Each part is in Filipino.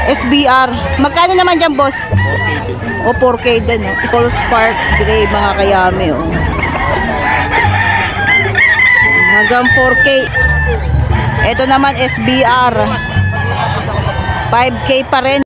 SBR. Magkano naman dyan, boss? O, 4K din, oh. Soul Spark Gray, mga kayami, oh. Hanggang 4K. Ito naman, SBR. 5K pa rin.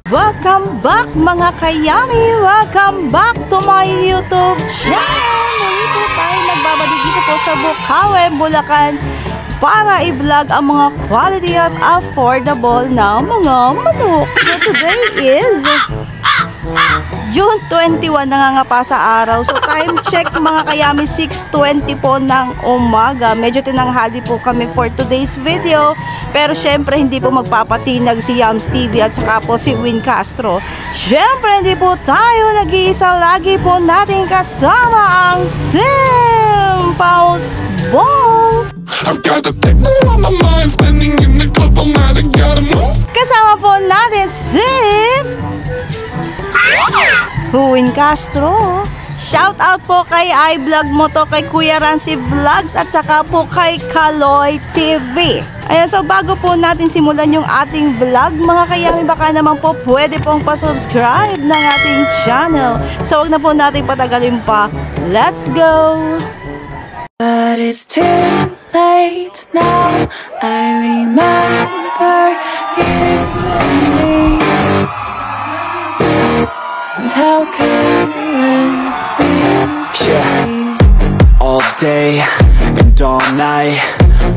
Welcome back mga kayami! Welcome back to my YouTube channel! Dito tayo nagbabalik dito po sa Bukawe, Bulacan para i-vlog ang mga quality at affordable na mga manok. So today is June 21, nangangapa sa araw. So time check mga kayami, 6:20 po ng umaga. Medyo tinanghali po kami for today's video. Pero syempre hindi po magpapatinag si Yams TV at saka po si Win Castro. Syempre hindi po tayo nag-iisa. Lagi po natin kasama ang Team Pausbong. Kasama po natin si Win Castro. Shout out po kay iVlog mo to, kay Kuya Rancy Vlogs at saka po kay Kaloy TV. Ayan, so bago po natin simulan yung ating vlog, mga kayami, baka naman po pwede pong pa-subscribe ng ating channel. So wag na po natin patagalin pa. Let's go! But it's too late now. I remember you and me. And how careless we yeah. All day and all night,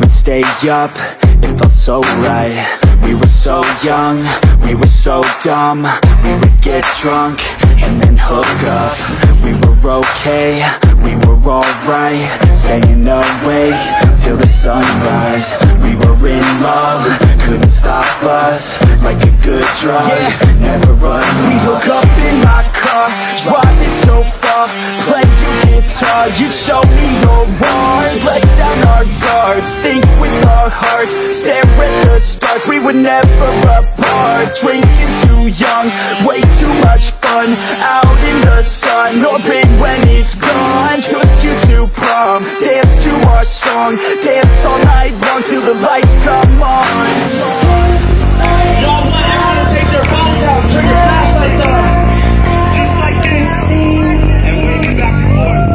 we'd stay up, it felt so right. We were so young, we were so dumb. We would get drunk and then hook up. We were okay, we were alright, staying awake till the sunrise. We were in love, couldn't stop us, like a good drug, never run. We hook up in my car, driving so far, play your guitar, you show me your heart, let down our guards, think with our hearts, stare at the stars. We were never apart, drinking too young, way too much fun, out in the sun, orbit when it's gone. Took you to prom, dance to our song, dance all night long till the lights come on. Y'all want everyone to take their phones out, turn your flashlights on, just like this, and wave it back and forth.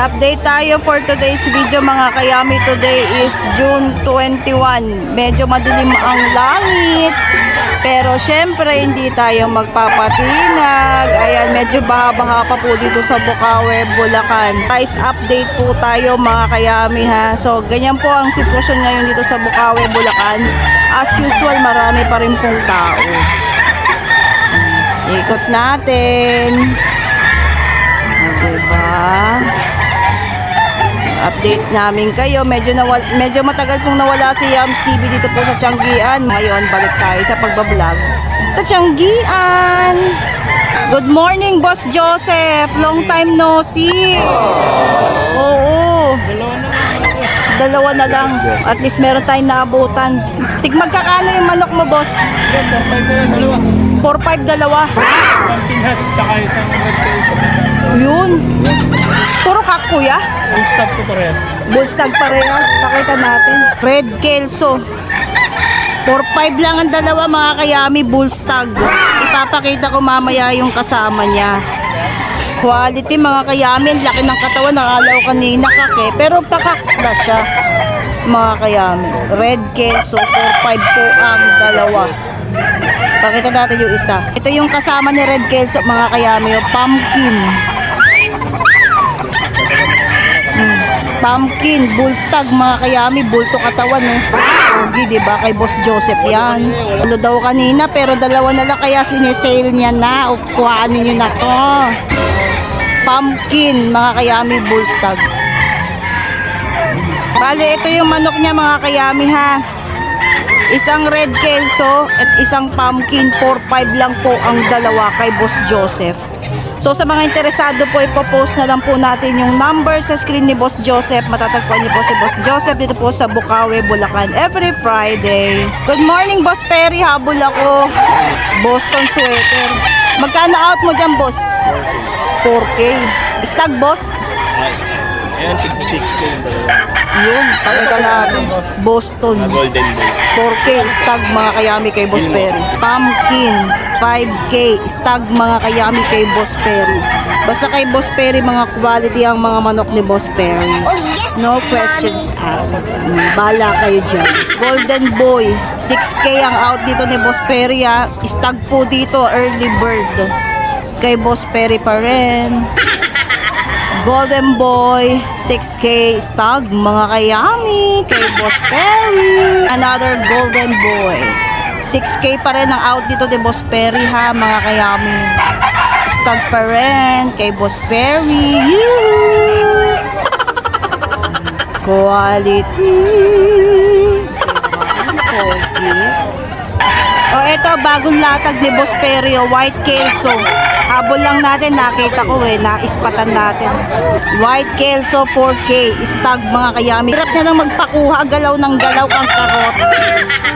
Update tayo for today's video mga kayami. Today is June 21. Medyo madilim ang langit, pero syempre hindi tayo magpapatinag. Ayan, medyo baha-baha pa po dito sa Bukawe, Bulacan. Price update po tayo mga kayami ha. So ganyan po ang sitwasyon ngayon dito sa Bukawe, Bulacan. As usual, marami pa rin pong tao. Ikot natin. Diba? Update namin kayo. Medyo matagal pong nawala si Yams TV dito po sa Tianggian. Ngayon, balik tayo sa pagbablog sa Tianggian. Good morning, Boss Joseph. Long time no see. Oo. Dalawa na lang. At least meron tayong naabutan. Magkakano yung manok mo, boss? 4-5 dalawa. Pumpkin hats, tsaka isang red kelso. Yun. Puro kak, kuya? Bull stag to parehas. Bull stag parehas. Pakita natin. Red kelso. 4-5 lang ang dalawa mga kayami, bull stag. Ipapakita ko mamaya yung kasama niya. Quality mga kayami. Laki ng katawan. Nakalaw kanina kake. Pero pakak na siya. Mga kayami. Red kelso. 4-5 po ang dalawa. Pakita natin yung isa. Ito yung kasama ni Red Kelso mga kayami, yung pumpkin. Pumpkin, bullstag mga kayami, bulto katawan eh. Pogi, diba? Kay Boss Joseph yan. Ano daw kanina, pero dalawa na lang kaya sinesale niya na. Kuhanin nyo na to. Pumpkin, mga kayami, bullstag. Bale, ito yung manok niya mga kayami ha. Isang red kelso at isang pumpkin. 4-5 lang po ang dalawa kay Boss Joseph. So sa mga interesado po, ipopost na lang po natin yung number sa screen ni Boss Joseph. Matatagpuan niyo po si Boss Joseph dito po sa Bukawi, Bulacan every Friday. Good morning, Boss Perry. Habol ako. Boston sweater. Magkano out mo dyan, Boss? 4K. Stag, Boss? Ayan, 6K. Yun, pakita natin. Boston. Golden Boy. 4K stag mga kayami kay Boss Perry. Pumpkin 5K stag mga kayami kay Boss Perry. Basta kay Boss Perry mga quality ang mga manok ni Boss Perry. No questions asked. Bala kayo dyan. Golden Boy 6K ang out dito ni Boss Perry ha. Stag po dito early bird. Kay Boss Perry pa rin. Golden Boy 6K stag mga kayami kay Boss Perry. Another Golden Boy 6K pa rin ang out dito ni Boss Perry ha mga kayami. Stag pa rin kay Boss Perry. Quality. Okay. O eto bagong latag ni Boss Perry, white kelso. Habol lang natin, nakita ko naispatan natin. White kelso 4K, stag mga kayami. Hirap niya lang magpakuha, galaw ng galaw ang karot.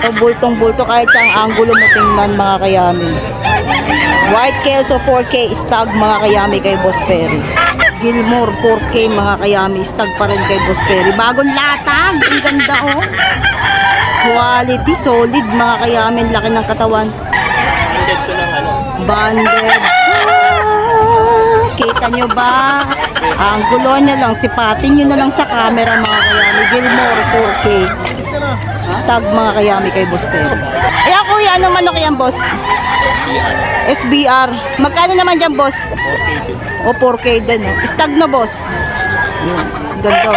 O bultong-bulto kahit sa anggulo mo tingnan mga kayami. White kelso 4K, stag mga kayami kay Boss Perry. Gilmore 4K mga kayami, stag pa rin kay Boss Perry. Bagong latag, ang ganda oh. Quality, solid mga kayami, laki ng katawan. Banded. Kita nyo ba? Ang gulo niya lang, sipatin nyo na lang sa camera mga kayami. Gilmore 4K. Stag mga kayami kay Boss Perry. Ayan kuya, anong manok yan boss? SBR. Magkano naman dyan boss? O 4K din. Stag na boss. Ganda.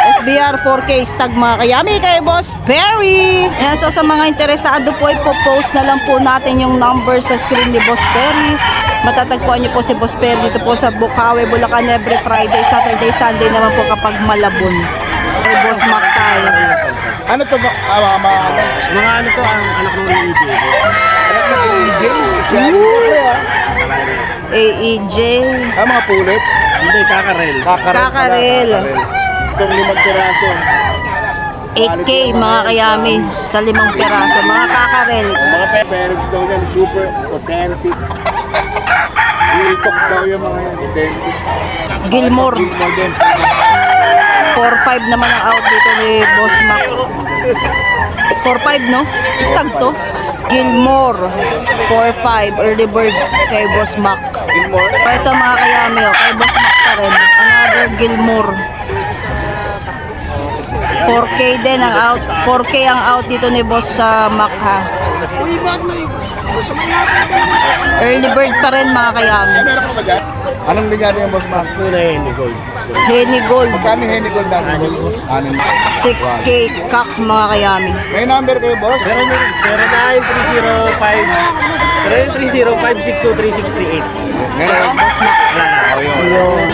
SBR 4K stag mga kayami kay Boss Perry. Ayan, so sa mga interesado po, ipopost na lang po natin yung number sa screen ni Boss Perry. Matatagpuan niyo po si Boss Perry dito po sa Bukawi, Bulacan every Friday, Saturday, Sunday naman po kapag Malabon. Kay Boss Mac tayo. Ano to ba? Mga ano to, ang anak ng EJ. Anak na AEJ? Siya ano to pre ha? AEJ. Mga pulit? Hindi, kakarel. Kakarel. Itong 5 piraso. 8K mga kayami sa 5 piraso. Mga kakarels. Mga parents daw yan, super authentic. Real talk daw yung mga yan, authentic. Gilmore. Gilmore din. 4-5 naman ang out dito ni Boss Mac. 4-5 no? Stag to. Gilmore 4-5 early bird kay Boss Mac. Gilmore? Ito mga kayami kay Boss Mac pa rin. Another Gilmore. 4K din ang out. 4K ang out dito ni Boss Mac ha. Early bird pa rin mga kayami. Meron ka ba dyan? Anong linyado yung Boss Mac? Henny Gold. Henny Gold. Magkano yung Henny Gold natin? 6K kak mga kayami. May number kayo boss? Meron yun, 09-305-623-638. Meron. Oh, yun. Ayun.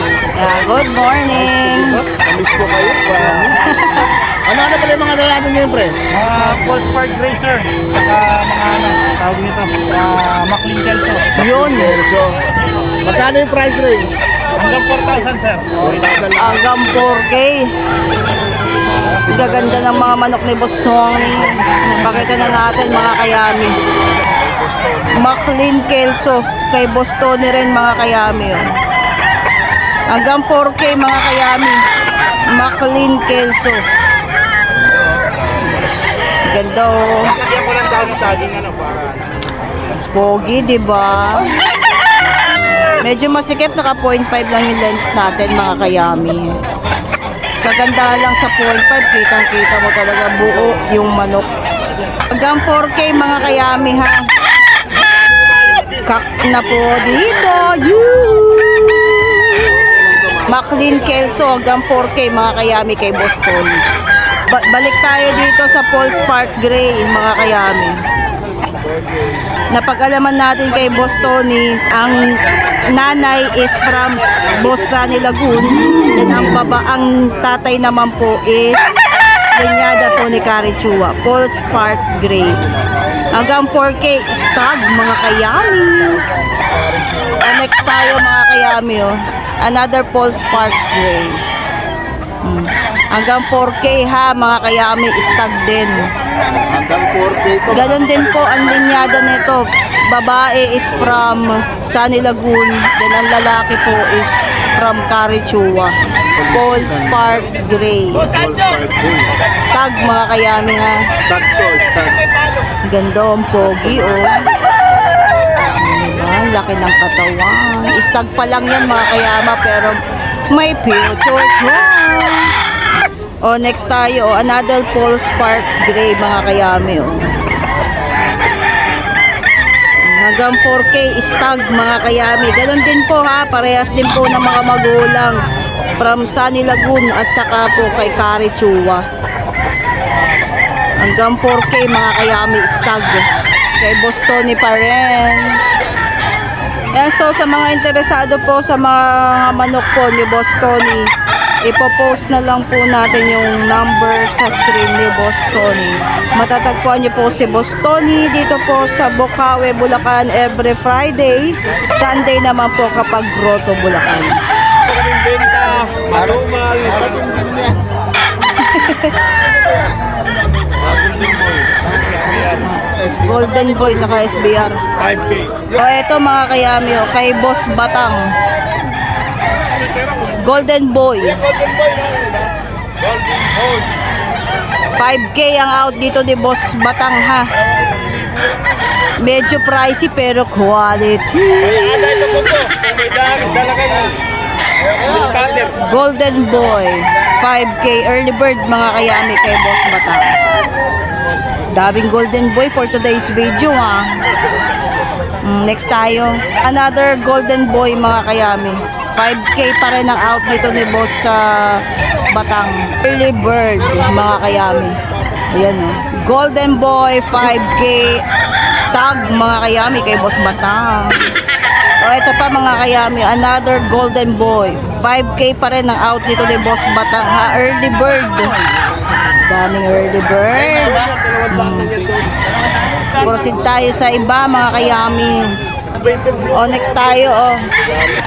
Good morning. Namiss ko kayo. Ano pala yung mga dala natin ngayon pre? Cold Park Racer. Saka mga ano, tawag nito, McLean Kelso. Yun. So, magkano yung price range? Hanggang 4,000 sir. Hanggang 4K. Gaganda ng mga manok ni Boss Tony. Pakita na natin mga kayami. McLean Kelso. Kay Boss Tony rin mga kayami. Oh. Hanggang 4K mga kayami. McLean Kelso. Ganda oh. Kaya ko lang daw ng saging ano para. Pogi, diba? Medyo masikip, naka 0.5 lang yung lens natin mga kayami. Kaganda lang sa 0.5, kitang-kita mo talaga buo yung manok. Hanggang 4K mga kayami ha. Kak na po dito. McLean Kelso hanggang 4K mga kayami kay Boston. Balik tayo dito sa Paul's Park Gray mga kayami. Napag-alaman natin kay Boss Tony, ang nanay is from Boss Sunny Lagoon, then ang tatay naman po is Linyada po ni Carichua. Paul Spark Gray. Hanggang 4K stag mga kayami. Next tayo mga kayami oh. Another Paul Sparks Gray. Hanggang 4K ha mga kayami, stag din. Hanggang 4K ito. Ganon din po ang linyada nito. Babae is from Sunny Lagoon, then ang lalaki po is from Carichua. Paul Spark Gray. Stag mga kayami ha. Stag to, stag. Ganda ang pogi oh. Diba? Laki ng katawan. Stag pa lang yan mga kayama, pero may future. Oh, next tayo, oh, another Paul Spark Gray mga kayami oh. Hanggang 4K stag mga kayami. Ganon din po ha, parehas din po ng mga magulang from Sunny Lagoon at saka po kay Carichua. Hanggang 4K mga kayami stag kay Boss Tony pa rin. Yan, so sa mga interesado po sa mga manok po ni Boss Tony, ipopost na lang po natin yung number sa screen ni Boss Tony. Matatagpuan niyo po si Boss Tony dito po sa Bocaue, Bulacan every Friday. Sunday naman po kapag Grotto, Bulacan. Kaming benta, marumal, pagindin niya. Golden Boy saka SBR. 5K. O eto mga kayami o, kay Boss Batang. Golden Boy. 5K ang out dito ni Boss Batang ha. Medyo pricey pero quality. Golden Boy 5K early bird mga kayami kay Boss Batang. Daming Golden Boy for today's video ha. Next tayo, another Golden Boy mga kayami. 5K pa rin ang out dito ni Boss Batang. Early bird mga kayami. Ayan o. Golden Boy 5K stag mga kayami kay Boss Batang. O ito pa mga kayami, another Golden Boy 5K pa rin ang out dito ni Boss Batang ha. Early bird. Daming early bird. Proceed tayo sa iba mga kayami. O next tayo oh.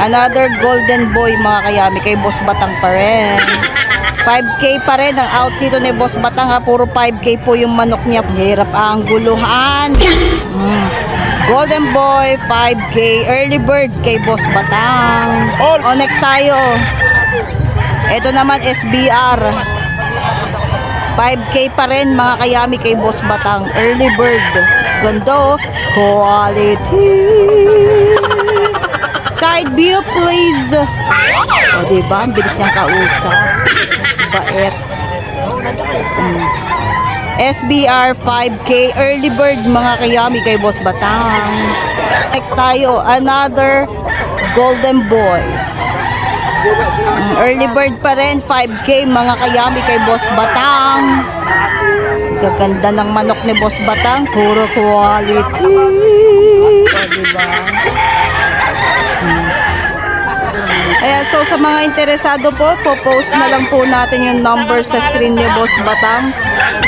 Another Golden Boy mga kayami kay Boss Batang pa rin. 5K pa rin ang out dito ni Boss Batang ha. Puro 5K po yung manok niya. Hirap ang guluhan. Golden Boy 5K early bird kay Boss Batang. O next tayo. Ito naman SBR. 5K pa rin mga kayami kay Boss Batang. Early bird. Ganda oh. Quality. Side view please. O diba? Ang bilis niyang kausap. Bait. SBR 5K early bird mga kayami kay Boss Batang. Next tayo. Another Golden Boy. Early bird pa rin 5K mga kayami kay Boss Batang. Gaganda ng manok ni Boss Batang, puro quality. O diba? Ayan, so sa mga interesado po, post na lang po natin yung number sa screen ni Boss Batang.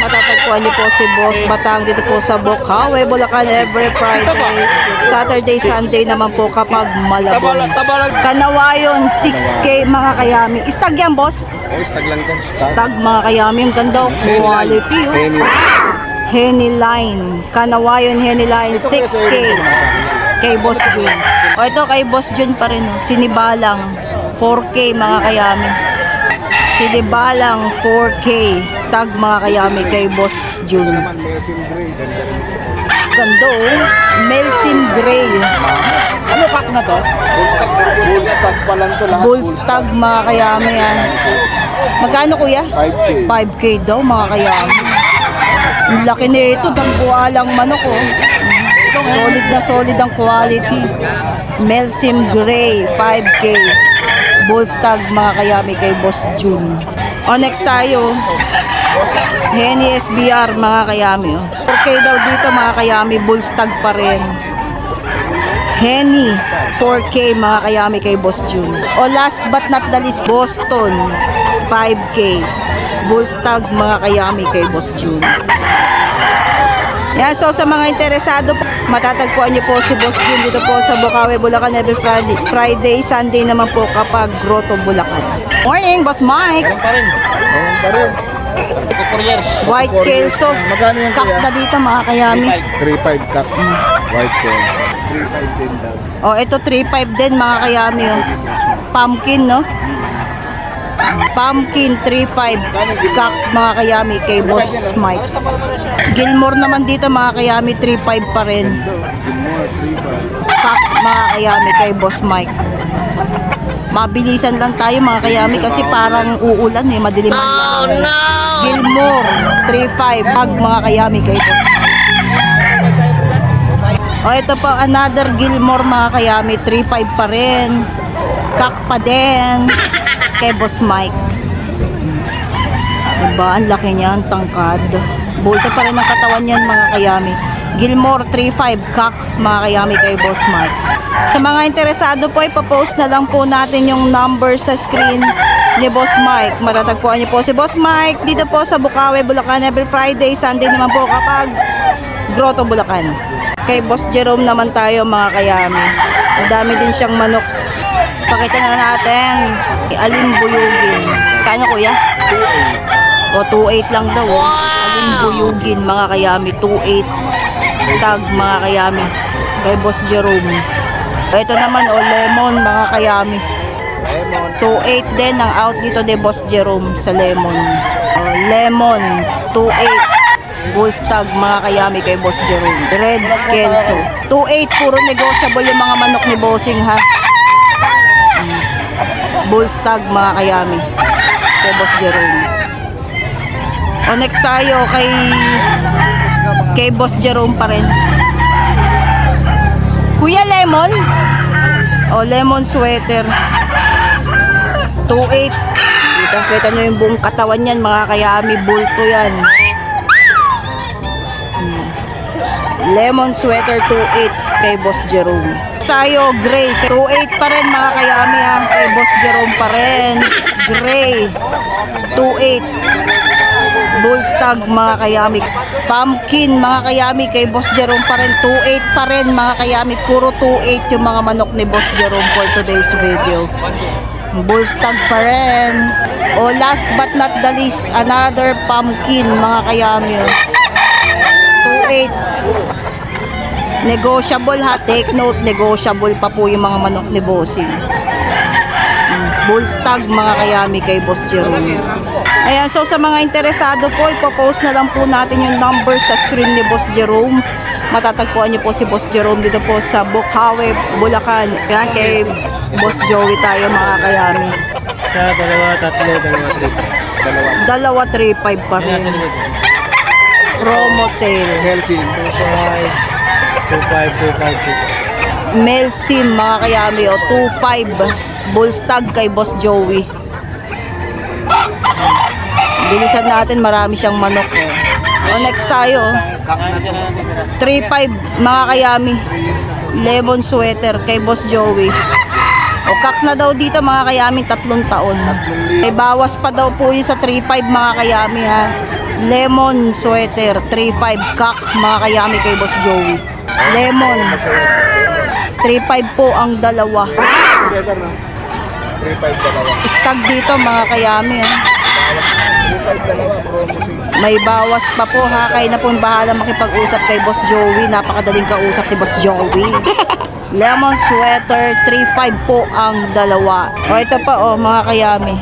Matatagpuan niyo po si Boss Batang dito po sa Bocaue, Bulacan every Friday. Saturday, Sunday naman po kapag Malabon. Kanawayon 6K mga kayami. Istag yan, boss? Oh, stag lang to. Stag mga kayami. Ang ganda. Quality. Henny Line. Kanawayon Henny Line 6K. Kay Boss Jun. O ito kay Boss Jun pa rin. Sinibalang 4K mga kayami. Sinibalang 4K. Tag mga kayami kay Boss Jun. Ganda oh. Melsim Gray. Ano pack na to? Bull stag pa lang to lahat. Bull stag mga kayami yan. Magkano kuya? 5K. 5K daw mga kayami. Ang laki nito. Dambualang manok oh. Solid na solid ang quality. Melsim Gray 5K. Bull stag mga kayami kay Boss Jun. O next tayo. Henny SBR mga kayami oh. 4K daw dito mga kayami. Bull stag pa rin. Henny 4K mga kayami kay Boss Jun. O last but not the least, Boston 5K. Bullstag mga kayami kay Boss June. Yan, so sa mga interesado, matatagpuan niyo po si Boss June dito po sa Bukawi, Bulacan every Friday, Sunday naman po kapag Grotto, Bulacan. Morning, Boss Mike! Meron pa rin. Ayun pa rin. Ito 4 years. White Kelso. Magkano yan, Kak kuya? na dito mga kayami. 3.5 cup. White pen. 3.5 din daw. Oh, ito 3.5 din mga kayami. Oh. Pumpkin, no? Pumpkin 3.5 kak mga kayami kay Boss Mike. Gilmore naman dito mga kayami 3.5 pa rin. Gilmore, 3.5. Kak mga kayami kay Boss Mike. Mabilisan lang tayo mga kayami kasi parang uulan eh, madilim ang langit. Gilmore 3.5 kak mga kayami kay Boss Mike. O ito po another Gilmore mga kayami 3.5 pa rin. Kak pa din kay Boss Mike. Diba? Ang laki niya, ang tangkad. Bulto pa rin ang katawan niyan mga kayami. Gilmore 3.5 kak mga kayami kay Boss Mike. Sa mga interesado po, ipapost na lang po natin yung number sa screen ni Boss Mike. Matatagpuan niyo po si Boss Mike dito po sa Bukawi, Bulacan every Friday, Sunday naman po kapag Grotto, Bulacan. Kay Boss Jerome naman tayo mga kayami. Ang dami din siyang manok. Pakita na natin. Alin buyugin. Kanya kuya? 2.8. O 2.8 lang daw. Alin buyugin mga kayami. 2.8. Stag mga kayami. Kay Boss Jerome. Ito naman o lemon mga kayami. 2.8 din ang out dito de Boss Jerome sa lemon. O, lemon 2.8. Bullstag mga kayami kay Boss Jerome. Red Kelso 2.8. Puro negotiable yung mga manok ni Bossing ha. Bullstag mga kayami kay Boss Jerome. O next tayo kay Boss Jerome pa rin. Kuya lemon. O lemon sweater 2.8. Kita nyo yung buong katawan yan mga kayami. Bulto yan. Lemon sweater 2.8 kay Boss Jerome. Tayo gray 2.8 pa rin mga kayami ha. Kay Boss Jerome pa rin. Gray 2.8. Bullstag mga kayami. Pumpkin mga kayami kay Boss Jerome pa rin. 2.8 pa rin mga kayami. Puro 2.8 yung mga manok ni Boss Jerome for today's video. Bullstag pa rin. O last but not the least, another pumpkin mga kayami. 2.8. Negotiable ha, take note, negotiable pa po yung mga manok ni Bossing. Bullstag mga kayami kay Boss Jerome. Ayan, so sa mga interesado po, ipopost na lang po natin yung number sa screen ni Boss Jerome. Matatagpuan niyo po si Boss Jerome dito po sa Bukawi, Bulacan. Ayan, kay Boss Joey tayo mga kayami. Sa 2, 3. 2.35 pa rin. Promo sale. Helsing. 2.5. Male sim mga kayami o 2.5 Bullstag kay Boss Joey. Bilisan natin, marami siyang manok. O next tayo 3.5 mga kayami. Lemon sweater kay Boss Joey. O kak na daw dito mga kayami, 3 taon. May bawas pa daw po yun sa 3.5 mga kayami ha. Lemon sweater 3.5 kak mga kayami kay Boss Joey. Lemon 3.5 po ang dalawa. 3.5 dalawa. Stag dito mga kayami ha. 3.5 dalawa. Promo sale. May bawas pa po ha. Kayo na po bahala makipag-usap kay Boss Joey. Napakadaling kausap ni Boss Joey. Lemon sweater 3.5 po ang dalawa. O ito pa o mga kayami.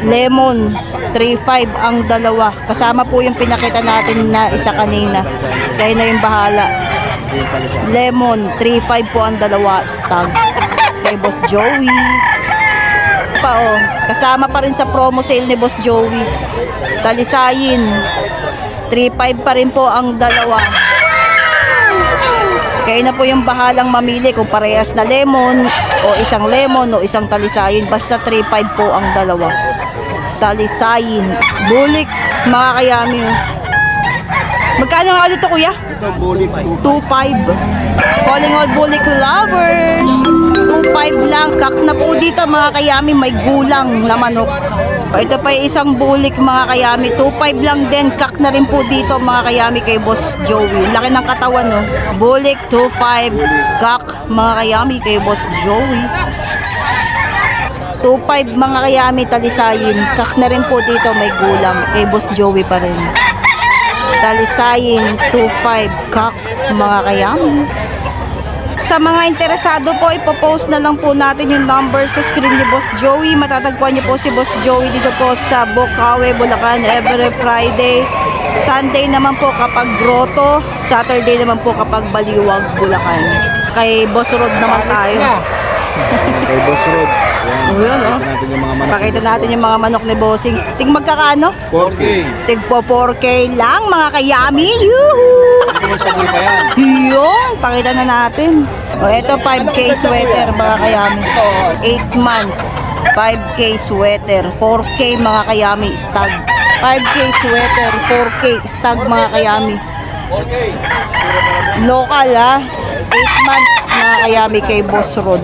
Lemon 3.5 ang dalawa. Kasama po yung pinakita natin na isa kanina. Kayo na yung bahala. Lemon 3.5 po ang dalawa. Stag kay Boss Joey. Pa oh, kasama pa rin sa promo sale ni Boss Joey. Talisayin 3.5 pa rin po ang dalawa. Kayo na po yung bahalang mamili kung parehas na lemon o isang lemon o isang talisayin. Basta 3.5 po ang dalawa. Talisayin. Bulik mga kayami. Magkano nga dito kuya? Ito, bulik 2.5. Calling all bulik lovers. 2.5 lang. Kak na po dito mga kayami. May gulang na manok. Ito pa yung isang bulik mga kayami. 2.5 lang din. Kak na rin po dito mga kayami kay Boss Joey. Laki ng katawan, no? Bulik 2.5. Kak mga kayami kay Boss Joey. 2.5 mga kayami talisayin. Kak na rin po dito may gulang. Kay Boss Joey pa rin. Talisayin 2.5. Kak mga kayami. Sa mga interesado po, ipopost na lang po natin yung number sa screen ni Boss Joey. Matatagpuan niyo po si Boss Joey dito po sa Bocaue, Bulacan every Friday. Sunday naman po kapag Grotto. Saturday naman po kapag Baliwag, Bulacan. Kay Boss Rod naman tayo. Kay Boss Rod. Yan. Oh, yun, oh. Pakita natin yung mga manok. Pakita natin yung mga manok ni Bossing. Ting magkakano? 4K. Tig po 4K lang mga kayami. Yuhu! Yun, pakita na natin. O, ito 5K sweater mga kayami. 8 months. 5K sweater. 4K mga kayami. Stag. 5K sweater. 4K stag mga kayami. Local ha. 8 months mga kayami kay Boss Rod.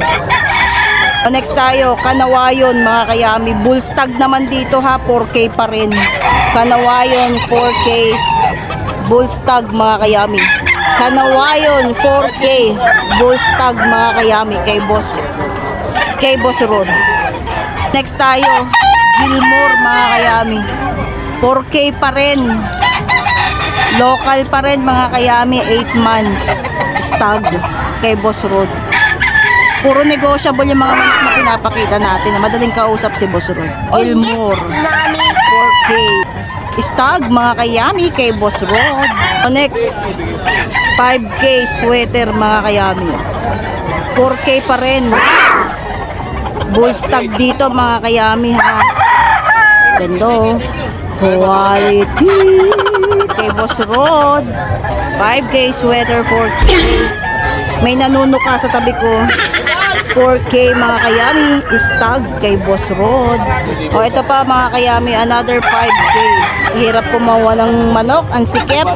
O, next tayo, Kanawayon mga kayami. Bull stag naman dito ha. 4K pa rin. Kanawayon 4K. Bull stag mga kayami. Kanawayon 4K. Bull stag mga kayami kay Boss Rod. Next tayo, Gilmore mga kayami. 4K pa rin. Local pa rin mga kayami. 8 months. Stag kay Boss Rod. Puro negotiable yung mga manok na pinapakita natin na madaling kausap si Boss Rod. Gilmore 4K. Stag mga kayami kay Boss Rod. O, next 5K sweater mga kayami. 4K pa rin. Bull stag dito mga kayami ha. Gando. Quality kay Boss Rod. 5K sweater 4K. May nanunuka sa tabi ko. 4K mga kayami. Stag kay Boss Rod. O, ito pa mga kayami. Another 5K. Hirap kumawa ng manok. Ang sikip.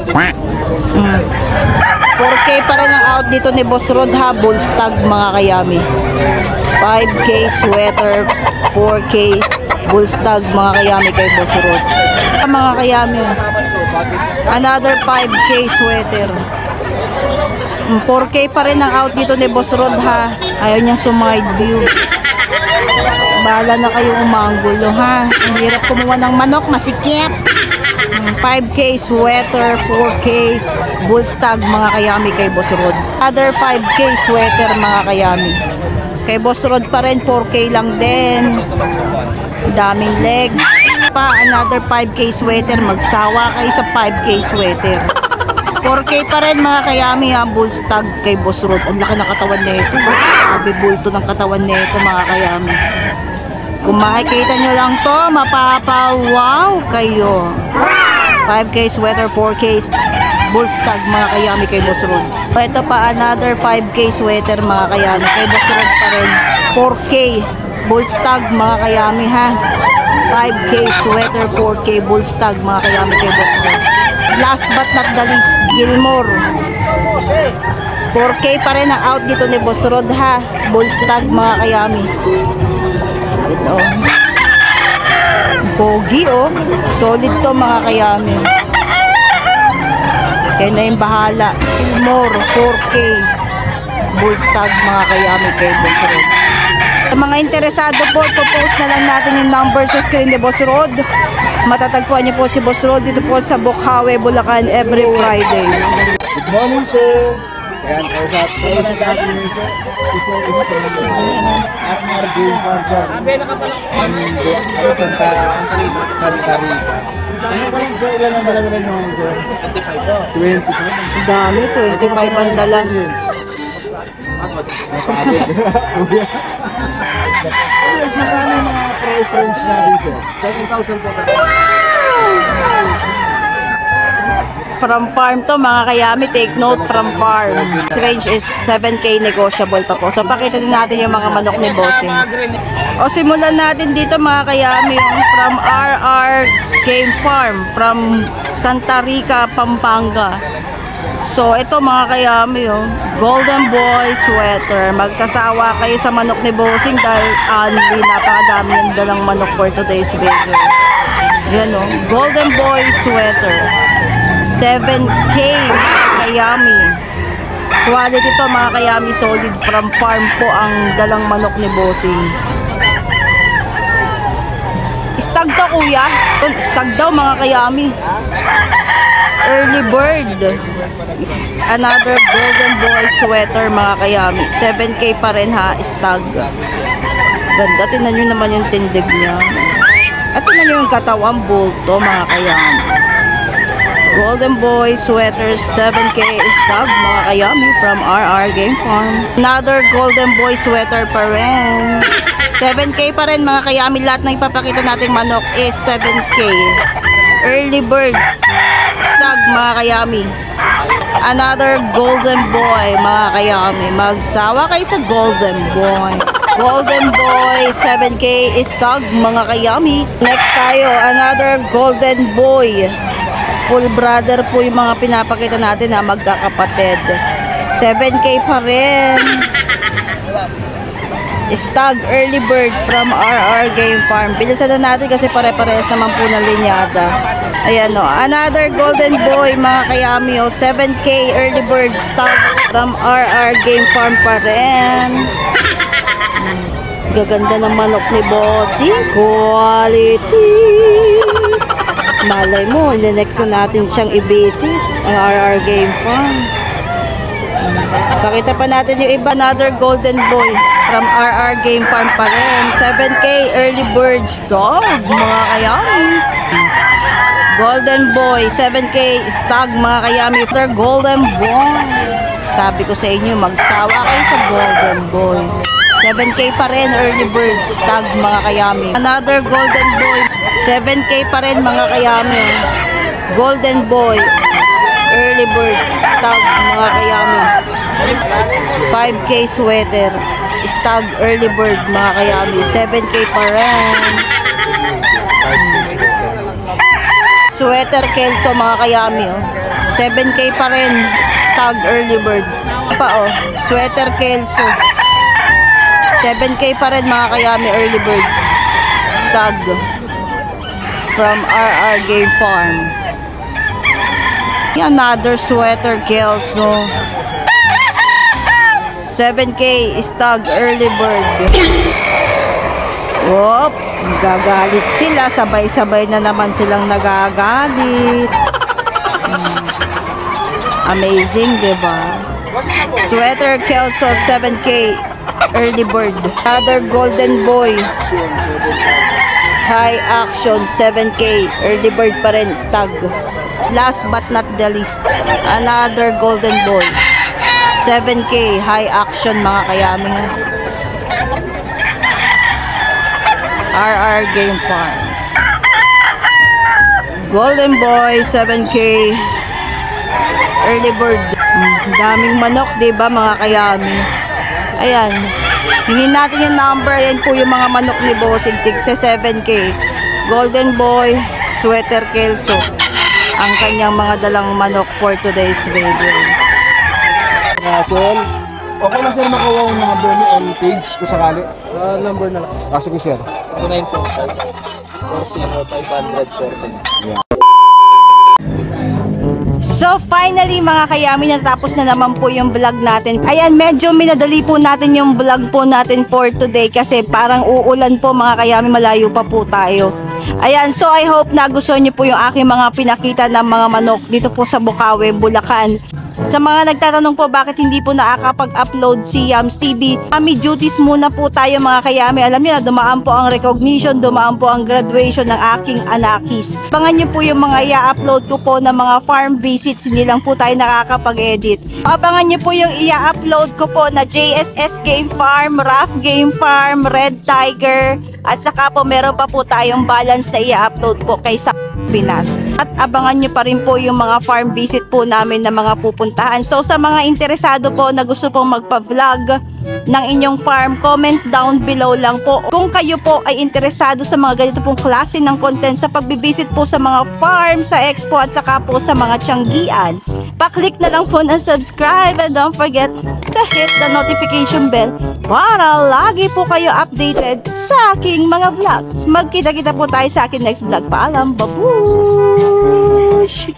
4K pa rin ang out dito ni Boss Rod ha. Bull stag mga kayami. 5K sweater. 4K bull stag mga kayami kay Boss Rod. Mga kayami. Another 5K sweater. 4K pa rin ang out dito ni Boss Rod ha. Ayaw niyang sumide view. Bahala na kayo umanggulo ha. Ang hirap kumuha ng manok, masikip. 5K sweater, 4K bull stag mga kayami kay Boss Rod. Other 5K sweater mga kayami. Kay Boss Rod pa rin 4K lang din. Daming legs. Pa another 5K sweater. Magsawa kayo sa 5K sweater. 4K pa rin mga kayami ha. Bull stag kay Boss Rod. Ang laki ng katawan nito. Sabi bulto ng katawan nito mga kayami. Kung makikita nyo lang to, mapapawaw kayo. 5K sweater, 4K bull stag mga kayami kay Boss Rod. Ito pa another 5K sweater mga kayami kay Boss Rod pa rin. 4K bull stag mga kayami ha. 5K sweater, 4K bull stag mga kayami kay Boss Rod. Last but not the least, Gilmore. 4K pa rin ang out dito ni Boss Rod ha. Bull stag mga kayami. Ito. Pogi oh. Solid to mga kayami. Kaya na yung bahala. Gilmore 4K. Bull stag mga kayami kay Boss Rod. Sa mga interesado po, post na lang natin yung number sa screen ni Boss Rod. Matatagpuan niyo po si Boss Rod dito po sa Bocaue, Bulacan every Friday. Good morning, sir. Ayan, kausap natin yung sir. Akmar Game Farm. Santa Rita. Ano ba lang, sir? Ilan ang dalawa nyo, sir? 25 po. 20. Dami, 25 ang dala. Magkano yung mga price range na dito? 7,000 po. From farm to mga kayami, take note from farm. This range is 7K negotiable pa po. So pakita din natin yung mga manok ni Bossing. O simulan natin dito mga kayami yung from RR Game Farm from Santa Rica, Pampanga. So, ito mga kayami, oh, Golden Boy sweater. Magsasawa kayo sa manok ni Bossing dahil napakadami yung dalang manok for today's video. Yan, oh, Golden Boy sweater. 7K kayami. Quality to mga kayami, solid from farm po ang dalang manok ni Bossing. Stag to kuya. Stag daw mga kayami. Early bird. Another Golden Boy sweater mga kayami. 7K pa rin ha, stag. Ganda, tinan nyo naman yung tindig niya. At tinan nyo yung katawang bulto mga kayami. Golden Boy sweater, 7K stag mga kayami from RR Game Farm. Another Golden Boy sweater pa rin. 7K pa rin mga kayami. Lahat na ipapakita nating manok is 7K. Early bird stag mga kayami. Another Golden Boy mga kayami. Magsawa kayo sa Golden Boy. Golden Boy 7K stag mga kayami. Next tayo, another Golden Boy. Full brother po yung mga pinapakita natin na magkakapatid. 7K pa rin. Stag early bird from RR Game Farm. Bilisan na natin kasi pare-parehas naman po ng linyada. Ayan o. Another Golden Boy mga kayami o. 7K early bird stag from RR Game Farm pa rin. Gaganda ng manok ni Bossing. Quality. Malay mo, next na natin siyang i-visit ang RR Game Farm. Pakita pa natin yung iba. Another Golden Boy from RR Game Farm pa rin. 7K early bird stag mga kayami. Golden Boy 7K stag mga kayami. After Golden Boy, sabi ko sa inyo, magsawa kayo sa Golden Boy. 7K pa rin early bird stag mga kayami. Another Golden Boy 7K pa rin mga kayami. Golden Boy early bird stag mga kayami. 5K sweater stag early bird mga kayami. 7K pa rin. Sweater Kelso mga kayami, oh. 7K pa rin stag early bird. Pa oh, sweater Kelso 7K pa rin mga kayami early bird stag from RR Game Farm. Another sweater Kelso 7K stag early bird. Whoop, gagalit sila, sabay-sabay na naman silang nagagalit. Amazing, diba? Sweater Kelso 7K early bird. Another Golden Boy high action 7K early bird pa rin stag. Last but not the least, another Golden Boy 7K high action mga kayami. RR Game Farm. Golden Boy 7K early bird. Daming manok, diba mga kayami? Ayan, hingin natin yung number. Ayan po yung mga manok ni Bossing, tig sa 7K. Golden Boy sweater Kelso ang kanyang mga dalang manok for today's video. Sir, okay lang sir makuha yung number ni on page kung sakali? Number na lang. Sige sir. 295-40-540. So finally mga kayami, natapos na naman po yung vlog natin. Ayan, medyo minadali po natin yung vlog po natin for today kasi parang uulan po mga kayami, malayo pa po tayo. Ayan, so I hope nagustuhan niyo po yung aking mga pinakita ng mga manok dito po sa Bukawi, Bulacan. Sa mga nagtatanong po bakit hindi po nakakapag-upload si Yams TV, kami duties muna po tayo mga kayami. Alam niyo na, dumaan po ang recognition, dumaan po ang graduation ng aking anakis. Abangan niyo po yung mga i-upload ko po ng mga farm visits, hindi lang po tayo nakakapag-edit. Abangan niyo po yung i-upload ko po na JSS Game Farm, RAF Game Farm, Red Tiger, at saka po meron pa po tayong balance na i-upload po kay Pinas. At abangan nyo pa rin po yung mga farm visit po namin na mga pupuntahan. So sa mga interesado po na gusto pong magpa-vlog ng inyong farm, comment down below lang po kung kayo po ay interesado sa mga ganito pong klase ng content sa pagbibisit po sa mga farm, sa expo at saka po sa mga tiyanggian. Pa-click na lang po ng subscribe and don't forget to hit the notification bell para lagi po kayo updated sa aking mga vlogs. Magkita-kita po tayo sa aking next vlog. Paalam, babush!